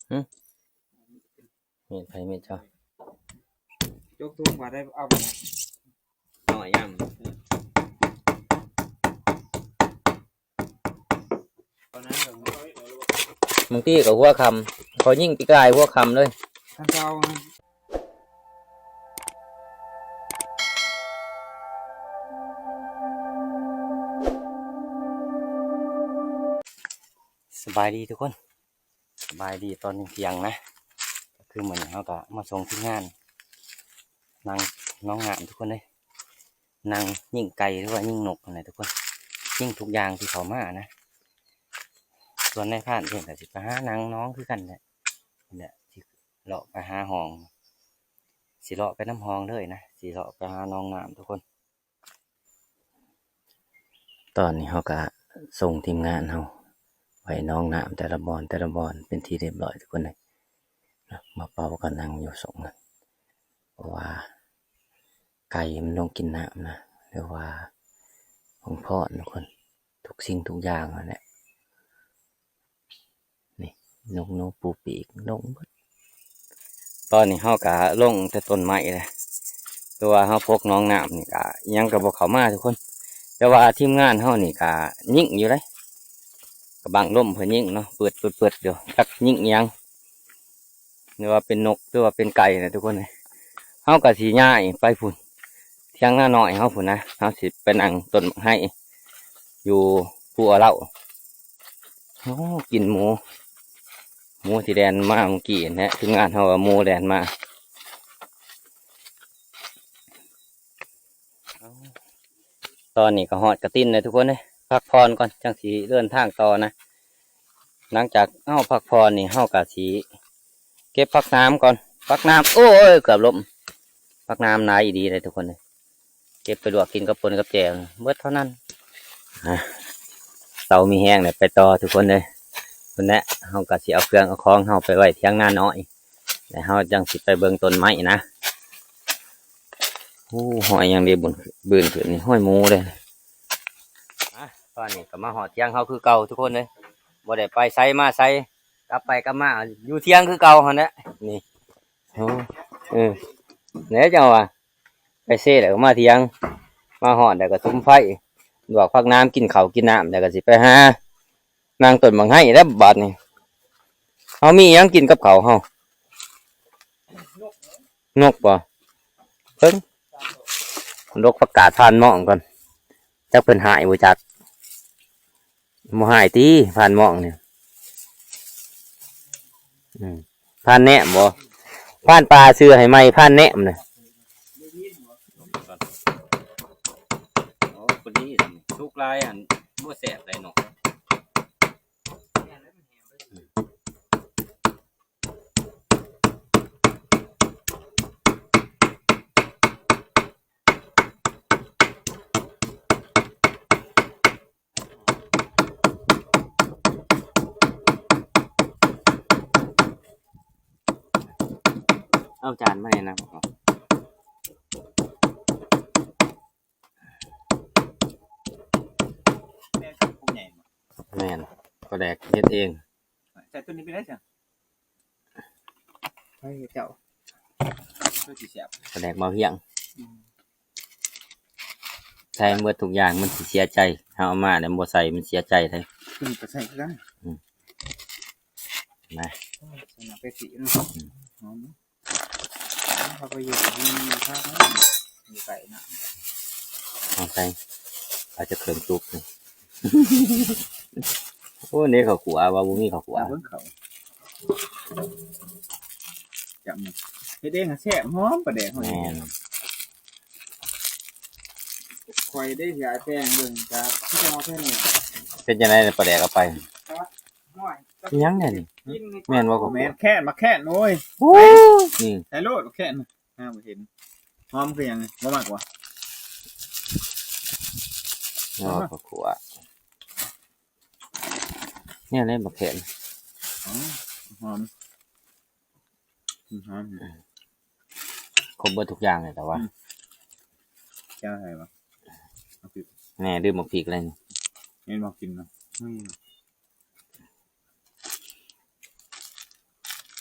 เม็ดไผ่เม็ดจ้ะยกตัวกว่าได้เอาไปหน่อยย่ำบางทีกับหัวคำเขายิ่งปีกายหัวคำเลยท่านเจ้าสบายดีทุกคนสบายดีตอนเที่ยงนะคือเหมือนเขาก็มาส่งที่งานนางน้องงามทุกคนเลยนางยิ่งไก่หรือว่ายิ่งนกอะไรทุกคนยิ่งทุกอย่างที่เขามานะส่วนในผ่านเองแต่สิไปหานางน้องคือกันแหละเนี่ยสิเลาะไปหาห้องสิเลาะไปน้ำห้องเลยนะสิเลาะไปหาน้องงามทุกคนตอนนี้เขาก็ส่งทีมงานเขาไว้น้องน้ำแต่ละบอนเป็นที่เรียบร้อยทุกคนเลยมาเป่ากันนั่งอยู่ส่งกันเพราะว่าไก่มันลงกินน้ำนะหรือว่าของพ่อทุกคนทุกสิ่งทุกอย่างนั่นแหละนี่นกปูปีกนกตอนนี้เขากะลงแต่ต้นไม้เลยตัวเขาพกน้องน้ำนี่กะยังกระบอกเขามาทุกคนแต่ว่าทีมงานเขานี่กะยิ่งอยู่เลยกระบังล่มเพื่อยิ่งเนาะเปิดเดี๋ยวจักยิ่งยังหรือว่าเป็นนกหรือว่าเป็นไก่นะทุกคนเลยเขากะสีง่ายไปฝุ่นเที่ยงหน้าหน่อยเขาฝุ่นนะเขาสิเป็นอังต้นให้อยู่ผู้เอาเหล้าโอ้กินหมูที่แดนมาเมื่อกี้นะทีมงานเขาว่าหมูแดนมาตอนนี้ก็หอดกระติ้นเลยทุกคนเลยพักผ่อนก่อนจังสีเดินทางต่อนะหลังจากเฮาพักผ่อนนี่เฮากะสีเก็บพักน้ำก่อนพักน้ำโอ้ยเกือบล้มพักน้ำนายดีเลยทุกคนเลยเก็บไปลวกกินกับปนกับแจวเบิดเท่านั้นเตามีแห้งเนี่ยไปต่อทุกคนเลยคนนี้เฮากะสีเอาเครื่องเอาของเฮาไปไว้เที่ยงหน้าน้อยแต่เฮาจังสิไปเบิ่งต้นไม้นะโอ้หอยยังดีบุญบืนขึ้นนี่ห้อยหมูเลยตอนนี้ก็มาหอดเที่ยงเฮาคือเก่าทุกคนเลยบ่ได้ไปไซมาไซกลับไปกลับมาอยู่เที่ยงคือเก่าเฮาเนี่ยนี่โอ้เนี่ยจังวะไปเซ่แล้วก็มาเที่ยงมาหอดแล้วก็ซุ่มไฟลวกพักน้ำกินข้าวกินน้ำแล้วก็สิไปหานางต้นบางให้แล้วบาดนี่เฮามีหยังกินกับข้าวเฮานกบ่เพิ่งนกประกาศผ่านหม้องก่อนจักเพิ่นหายบ่จักบ่หายติผ่านหม้องเนี่ยผ่านแหนมบ่ผ่านปลาเสือให้ไหมผ่านแหนมน่ะโอ้คนนี้ทุกลายอันบ่แสบเลยเนาะเอาจานมาให้นะแม่นก็แดกเฮ็ดเองใส่ตัวนี้ไปได้จ้ะให้เจ้าตัวสีเสียบก็แดกมาเพียงใส่เมื่อทุกอย่างมันเสียใจเอามาเนี่ยบ่ใส่มันเสียใจเลยขึ้นไปใส่ก็ได้นะสนับไปสีนะหอมเขาไปอยู่ที่ข้างอยู่ไก่นะเอาใส่อาจจะเครื่องจุกนี่โอ้นี่เขาขัวว่าบุ้มีเขาขัวเขาจับเฮ็ดเองแซ่บหอมประเดี๋ยวแม่คอยได้ยาแป้งเบิ่งจ้าที่จะเอาแค่นี้เป็นยังไงประเดี๋ยวเอาไปยังไงนี่แม่นว่าแม่แค่มาแค่โอ้ยนี่ใส่โลดแค่น่ะบ่เห็นหอมคือยังบ่มากกว่าเขาขัวเนี่ยเล่นบักเข็นหอมครบเบอร์ทุกอย่างเลยแต่ว่าแค่ไหนวะแน่ดื่มหมกพริกอะไรนี่เห็นบอกกินเนาะ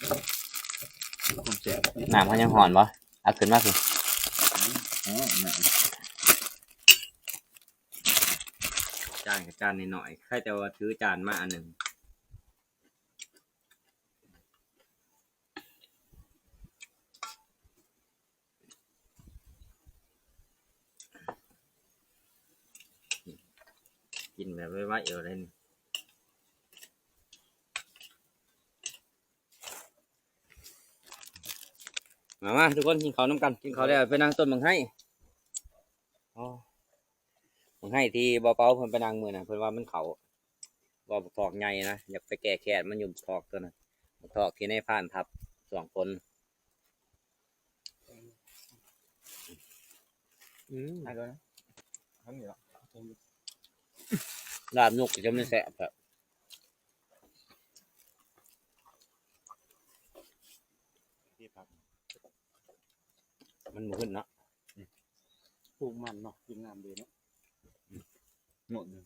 ผมแสบ น้ำเขายังหอนบ่เอาขึ้นมาสิ อ๋อหนัง จานกับจานหน่อยๆใครแต่ว่าถือจานมาอันหนึ่งกินแบบไว้ๆเลยนี่มาทุกคนกินข้าวน้ำกันกินข้าวแล้วไปนั่งต้นบังให้อ๋อบังให้ที่เบาๆเพิ่นไปนั่งมือน่ะเพิ่นว่ามันเขาว่าบักทอกใหญ่นะอยากไปแก้แค้นมันอยู่บักทอกตัวนั้นบักทอกที่ในผ่านทับ2 คน ให้ด้วยนะทำอยู่แล้ว ลาบนกจะไม่แสบครับมันบ่ขึ้นเนาะ ปลูกมันเนาะกินงามดีเนาะหมดเลย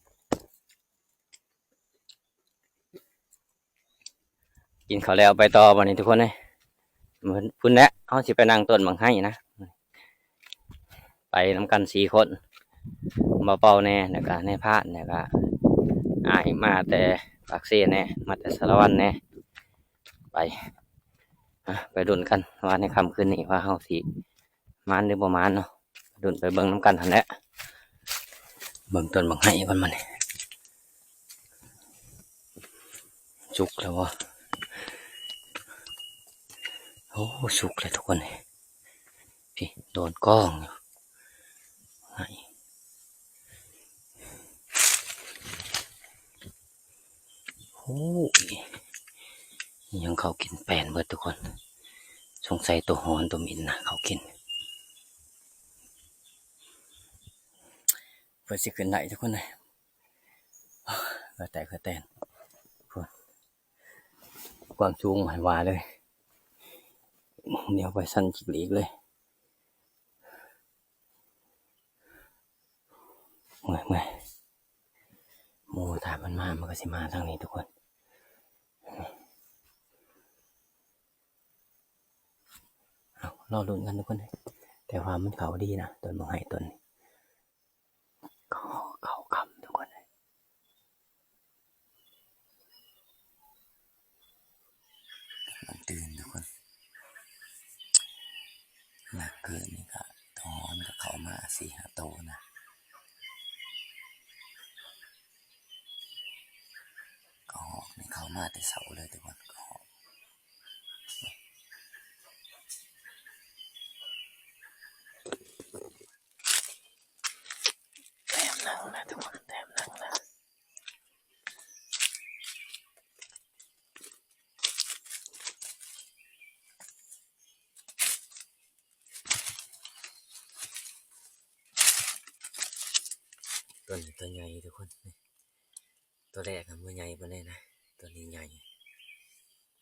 กินข้าวแล้วไปต่อวันนี้ทุกคนเลยเหมือนพุ่นแหละเขาสิไปนั่งต้นบังให้นะไปนำกัน4 คนมาเป่าแน่แล้วก็ในพาดแล้วก็อายมาแต่ปากเสียแน่มาแต่สารวัตรแน่ไปไปดุนกันว่าในค่ำคืนนี้ว่าเฮาสิมานหรือบ่มานเนาะดุนไปเบิ่งน้ำกันหันแหละเบิ่งต้นบังให้กันมันจุกแล้ววะโอ้สุกเลยทุกคนเลยพี่โดนกล้องอยู่ไหนโอ้ยยังเขากินแป้นเบิดทุกคนสงสัยตัวหอนตัวมินนะเขากินเพื่อสิขึ้นไหนทุกคนเลยก็แต่ก็แต่นความสูงหายว่าเลยเดี๋ยวไปสั้นจิกหลีกเลยเมื่อยหมูถามมันมามันก็สิมาทางนี้ทุกคนเอารอลุ้นกันทุกคนเลยแต่ว่ามันเขาดีนะต้นมะไห้ต้นนี้เขาคำทุกคนเลยมันตื่นทุกคนหนักเกินนี่ก็ตอนกับเขามา4-5 โตวนะก็หอกนี่เขามาแต่เสาเลยทุกคนก็หอกแต้มนั่งนะทุกคนแต้มนั่งนะตัวใหญ่ทุกคนตัวแรกอะมือใหญ่ไปเลยนะตัวนี้ใหญ่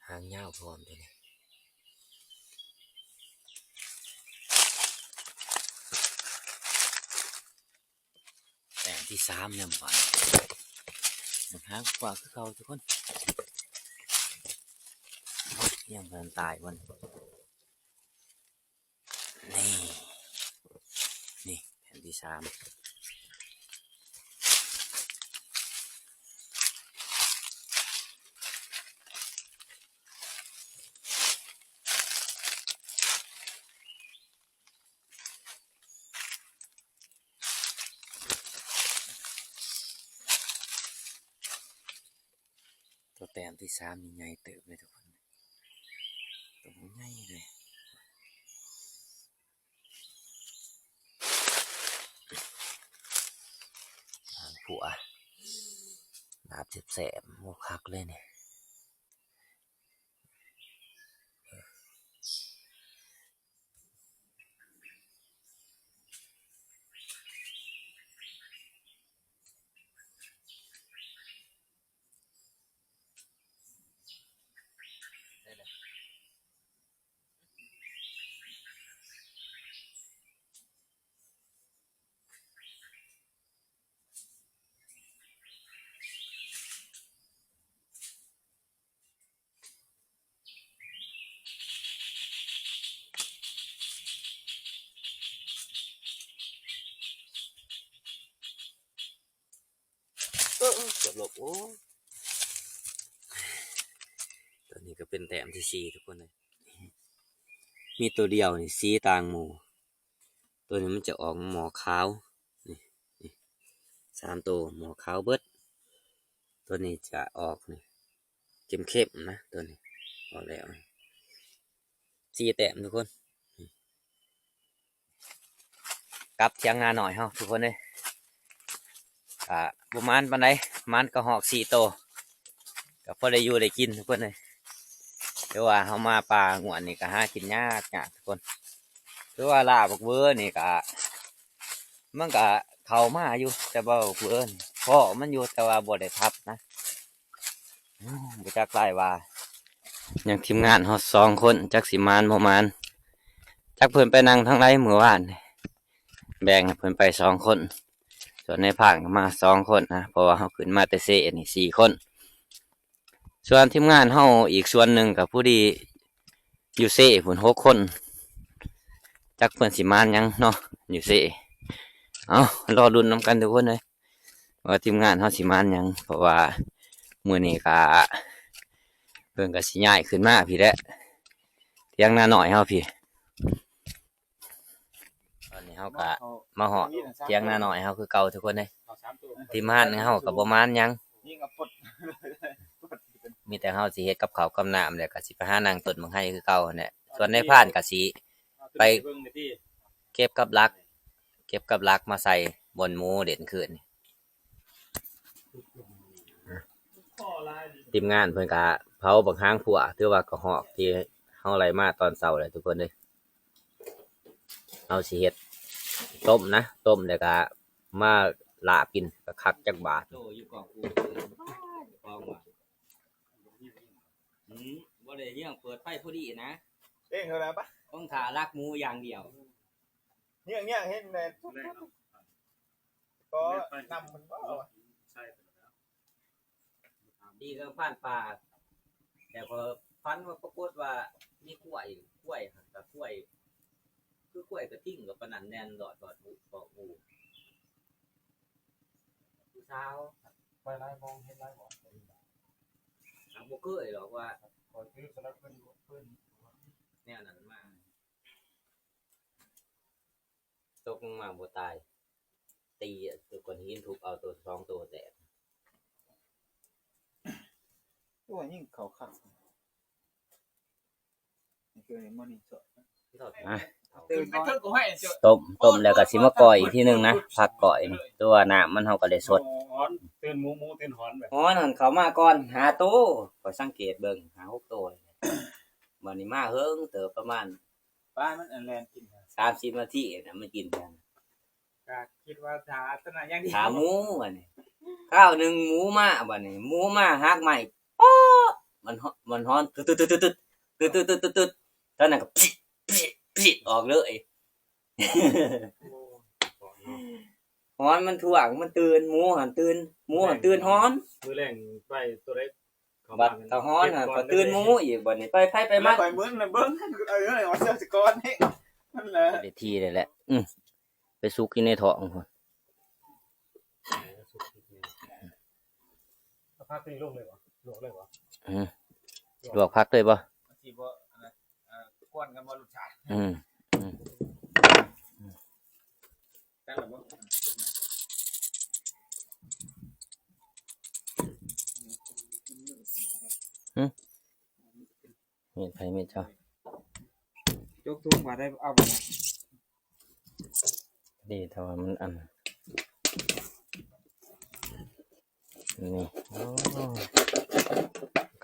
หางยาวพร้อมตัวนี้แต่ที่3เนี่ยบ่อยหางกว่าคือเขาทุกคนยังเพิ่นตายวันนี่แผ่นที่3ตัวแต้มที่3นี่ใหญ่เติบเลยทุกคนตัวใหญ่เลยหางผัวลาบแสบๆโมคักเลยเนี่ย เกือบหลบโอ้ตัวนี้ก็เป็นแต้มที่4ทุกคนเลยมีตัวเดียวนี่สีต่างหมู่ตัวนี้มันจะออกหมอขาวนี่3ตัวหมอขาวเบิดตัวนี้จะออกนี่เข้มๆนะตัวนี้ออกแล้ว4แต้มทุกคนกลับเทียงนาหน่อยเฮาทุกคนเลยประมาณปานใดมันก็หอก4ตัวก็พอได้อยู่ได้กินทุกคนเลยแต่ว่าเฮามาป่างวนนี่ก็หากินยากทุกคนหรือว่าลาบักเวอร์นี่ก็มันก็เข้ามาอยู่แต่ว่าบักเวอร์พ่อมันอยู่แต่ว่าบ่ได้ทับนะบ่จักไล่ว่าอย่างทีมงานเฮา2คนจักสิมานบ่มานจักเพิ่นไปนั่งทางใดมื้อวานแบ่งให้เพิ่นไป2คนส่วนในภาคก็มา2คนนะเพราะว่าเฮาขึ้นมาแต่เซนี่4คนส่วนทีมงานเฮาอีกส่วนหนึ่งกับผู้ดีอยู่เซ่ผุน6คนจักเพิ่นสิมานยังเนาะอยู่เซ่เอารอลุ้นนำกันทุกคนเลยว่าทีมงานเฮาสิมานยังเพราะว่ามื้อนี้ก็เพิ่นก็สิย้ายขึ้นมาพี่แหละเที่ยงนาหน่อยเฮาพี่ตอนนี้เฮาก็มาฮอดเที่ยงนาหน่อยเฮาคือเก่าทุกคนเลยทีมงานเฮาก็บ่มานยังมีแต่เฮาสิเฮ็ดกับข้าวกับน้ำแล้วก็สิไปหานางต้นมังไห้คือเก่าเนี่ยส่วนในพานก็สิไปเก็บกับลักมาใส่บนหมูเด่นขึ้นทีมงานเพิ่นก็เผาบักหางผัวถือว่ากระหอกที่เฮาไล่มาตอนเช้าเลยทุกคนเลยเฮาสิเฮ็ดต้มนะต้มแล้วก็มาลาบกินก็คักจักบาทอยู่กองกูกองว่าบ่ได้เรื่องเปิดไฟพอดีนะเองเท่านั้นปะต้องถ่ารักหมูอย่างเดียวเนี่ยเห็นเลยก็นำมันก็ดีก็ผ่านป่าแต่พอฟันว่าปรากฏว่ามีกล้วยกับกล้วยคือกล้วยกระทิ่งกับปนันแน่นดอดหูผู้สาวไปไล่มองเห็นไล่บอกทางบุกเกอร์หรอกว่าพอซื้อสลับขึ้นแนวนั้นมากตกมาบ่ตายตีตัวก้อนหินทุบเอาตัว2ตัวแตกตัวยิ่งเขาขัดเกิดมันนี่สดต้มแล้วก็สิมาก่อยอีกทีนึงนะผักก่อยนี่ตัวน้ำมันเฮาก็ได้สดตื่นหมูตื่นหอนแบบฮ้อนเข้ามาก่อนหาโตก็สังเกตเบิ่งหา6โตบัดนี้มาเฮิงเติบประมาณบ้านมันอันแลนกิน30นาทีน่ะมันกินกันก็คิดว่าถาตนาอย่างดีขาหมูบัดนี้ข้าวนึงหมูมาบัดนี้หมูมาฮักใหม่ป๊อมันฮ้อนตึ๊ดๆๆๆๆตอนนั้นก็ปิออกเลยฮ้อนมันถ่วงมันตื่นหมูหันตื่นฮ้อนมื้อแรงไปตัวเล็กบัดถ้าฮ้อนก็ตื่นหมูอีกบัดนี้ไปไปมาไปมื้อน่ะเบิ่งว่าเสื้อสกอนนี่นั่นแหละได้ทีได้แหละไปสุกกินในท้องพุ่นพักตีลงเลยบ่ลวกเลยบ่ลวกพักเลยบ่สิบ่กวนกันบ่รสชาติกันล่ะบ่เม็ดไผเม็ดเจ้ายกทุ่งมาได้เอาบ่ดีแต่ว่ามันอันนี่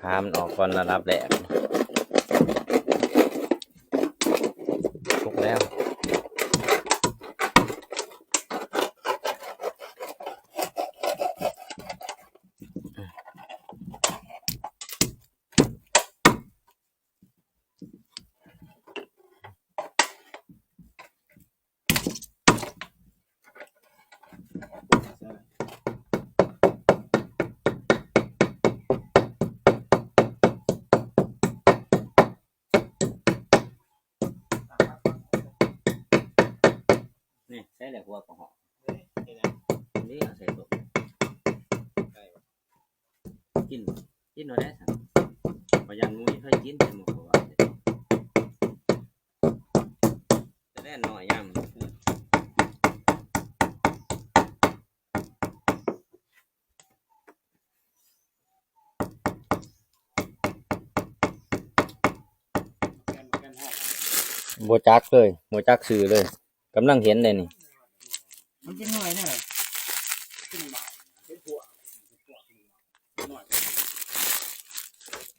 ขามันออกก่อนระดับแรกทุกแล้วนี่ใส่แหละหัวกระหอบนี่ใส่ตัว กินกินหน่อยได้สั่งพยันมุ้ยเคยกินแต่หมดกว่าจะได้หน่อยย่ำโบจักเลยโบจักซื้อเลยกำลังเห็นเลยนี่ มันกินหน่อยเนี่ย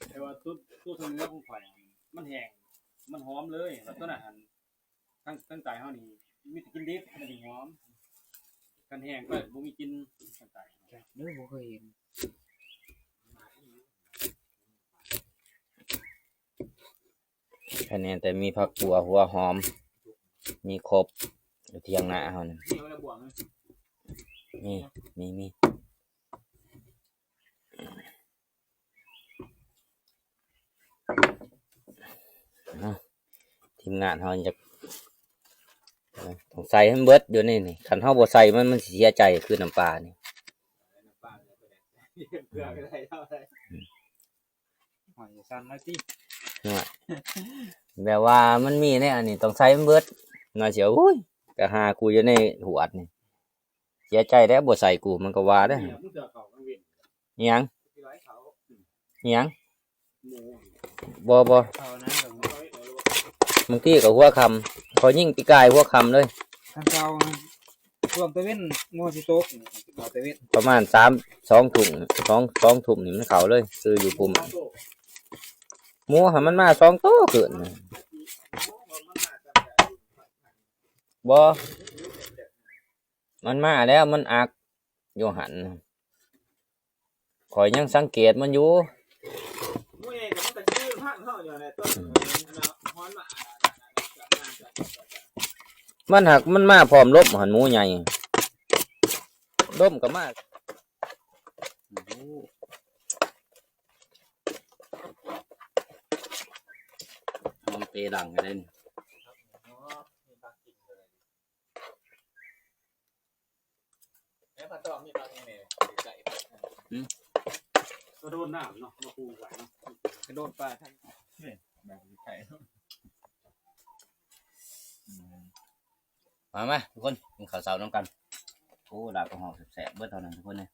แต่ว่าตู้ทำเนื้อของข่อยมันแห้งมันหอมเลยแล้วต้นอาหารตั้งใจเฮานี่มีแต่กินดิบมันสิหอมกันแห้งก็บ่มีกินตั้งใจ เนื้อบ่เคยเห็น แค่นี้แต่มีผักบัวหัวหอม มีครบอยู่เที่ยงหน้าเขานี่ นี่มันบวกเลย มีทีมงานเขาจะต้องใส่ให้มันเบิดอยู่นี่ขันเขาบ่ใส่มันเสียใจคือน้ำปลานี่ น้ำปลาเลยก็ได้เกลือก็ได้เท่าได้ หอยสั้นนะที่ แบบว่ามันมีเนี่ยอันนี้ต้องใส่มันเบิดน่าเสียวอุ้ยก็หากูอยู่ในหัวดนี่เสียใจแล้วบ่ใส่กูมันก็ว่าได้อ เนี่ยมึงเจอเขากังเวียน อิหยัง ที่ร้อยเขา อิหยัง หมู บ่ เขานะแบบ ร้อย บางทีก็หัวคำพอยิ่งปีกายหัวคำเลย ท่านเจ้าช่วงตะเวนงัวสิโตกต่อตะเวน ประมาณ2 ถุงสองถุงนี่มันเขาเลยซื้ออยู่ปุ่มหมูให้มันมา2 โตเกินบ่มันมาแล้วมันอักอยู่หันข่อยยังสังเกตมันอยู่ หมูใหญ่แต่มันก็ชื่อภาคเฮาอยู่ในต้นฮ้อนมา มันหักมันมาพร้อมลบหันหมูใหญ่ล้มก็มาหอมเปดังกันเลย แล้วปลาตองมีปลาไงเนี่ยไก่ก็โดนน้ำเนาะมาปูไว้เนาะ กระโดดปลาท่าน แบบไก่ มาทุกคนกินข้าวเช้าน้ำกันโอ้ดาบกระหอกแสบเบิดเท่านั้นทุกคนเลย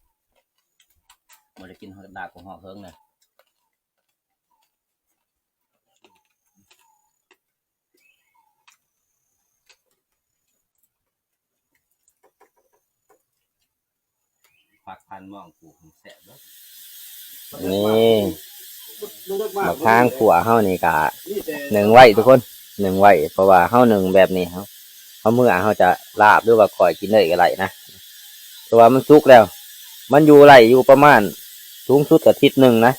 มาได้กินดาบกระหอกเฮิงเลยผักพันหม่องปลูกแสบเบิดนี่มะพร้างขัวเฮานี่กะ1 ไว้ทุกคน1 ไว้เพราะว่าเฮา1แบบนี้เขาเมื่อเขาจะลาบหรือว่าก่อยกินได้ก็ไรนะแต่ว่ามันสุกแล้ว มันอยู่ไรอยู่ประมาณสูงสุดอาทิตย์หนึ่งนะ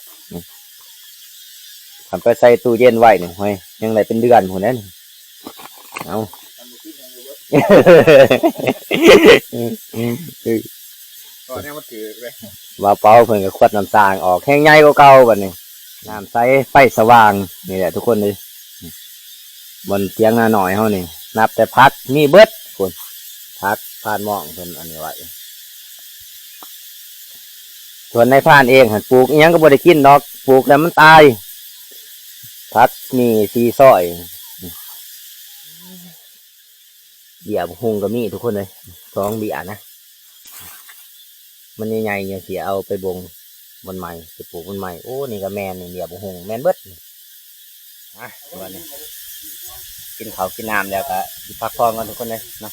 ทำไปใส่ตู้เย็นไว้หนึ่งห้อยยังไรเป็นเดือนหัวนั้นเอา ก่อนเนี่ยมันถือเลย ว่าเป่าเพิ่นก็ขวดน้ำตาลออกแห้งใหญ่กว่าเก่าบัดนี้น้ำใสไฟสว่างนี่แหละทุกคนเลยบนเตียงหน้าหน่อยเฮานี่นับแต่พักมีเบิดคนพักพานหมองเพิ่นอันนี้ไว้ส่วนในพานเองหันปลูกอิหยังก็บ่ได้กินดอกปลูกแล้วมันตายพักมี4 ซ้อยเบี้ยหุงก็มีทุกคนเลย2 เบี้ยนะมันใหญ่ๆเนี่ยเสียเอาไปบงบนใหม่ไปปลูกบนใหม่โอ้นี่ก็แมนนี่เบี้ยหุงแมนเบิดวันนี้กินข้าวกินน้ำแล้วก็พักผ่อนกันทุกคนเลยเนาะ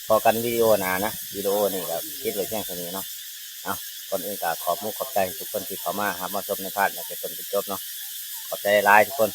พอกันวิดีโอหนานะวิดีโอนี่ก็คิดไว้เพียงเท่านี้เนาะเอาก่อนอื่นก็ขอบคุณขอบใจทุกคนที่เข้ามาครับมาชมในพาร์ทเนี่ยเป็นต้นเป็นจบเนาะขอบใจหลายทุกคน